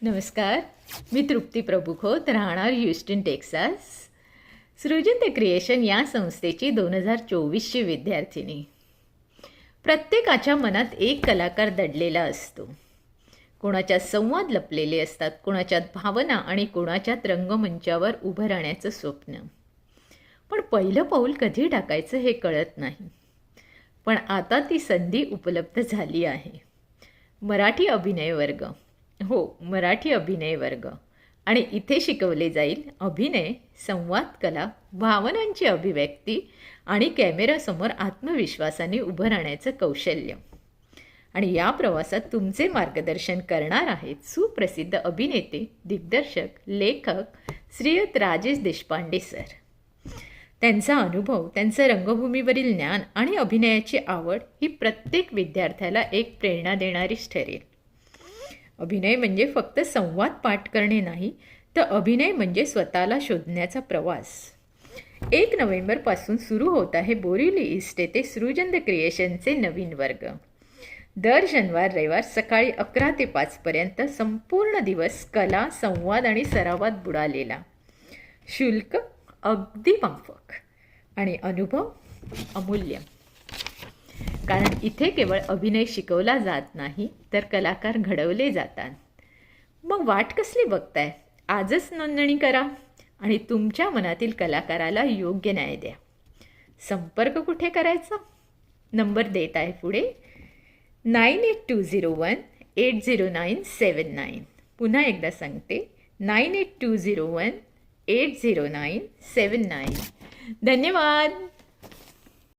नमस्कार, मी तृप्ती प्रभुखोत, राहणार Houston, Texas. सृजन द क्रिएशन या संस्थेची 2024ची विद्यार्थिनी. प्रत्येकाच्या मनात एक कलाकार दडलेला असतो. कोणाच्यात संवाद लपलेले असतात, कोणाच्यात भावना आणि कोणाच्यात रंगमंचावर उभं राहण्याचं स्वप्न. पण पहिलं पाऊल कधी टाकायचं हे कळत नाही. पण आता ती संधी उपलब्ध झाली आहे. मराठी अभिनय वर्ग. हो, मराठी अभिनय वर्ग. आणि इथे शिकवले जाईल अभिनय, संवाद कला, भावनांची अभिव्यक्ती आणि कॅमेरासमोर आत्मविश्वासाने उभं राहण्याचं कौशल्य. आणि या प्रवासात तुमचे मार्गदर्शन करणार आहेत सुप्रसिद्ध अभिनेते, दिग्दर्शक, लेखक श्रीयुत राजेश देशपांडे सर. त्यांचा अनुभव, त्यांचं रंगभूमीवरील ज्ञान आणि अभिनयाची आवड ही प्रत्येक विद्यार्थ्याला एक प्रेरणा देणारीच ठरेल. अभिनय म्हणजे फक्त संवाद पाठ करणे नाही, तर अभिनय म्हणजे स्वतःला शोधण्याचा प्रवास. 1 नोव्हेंबरपासून सुरू होत आहे बोरिवली ईस्ट येथे सृजन द क्रिएशनचे नवीन वर्ग. दर शनिवार रविवार सकाळी 11 ते 5 पर्यंत संपूर्ण दिवस कला, संवाद आणि सरावात बुडालेला. शुल्क अगदी माफक आणि अनुभव अमूल्य. कारण इथे केवळ अभिनय शिकवला जात नाही, तर कलाकार घडवले जातात. मग वाट कसली बघताय? आजच नोंदणी करा आणि तुमच्या मनातील कलाकाराला योग्य न्याय द्या. संपर्क कुठे करायचा? नंबर देत आहे पुढे, 9820180979. पुन्हा एकदा सांगते, 9820180979. धन्यवाद.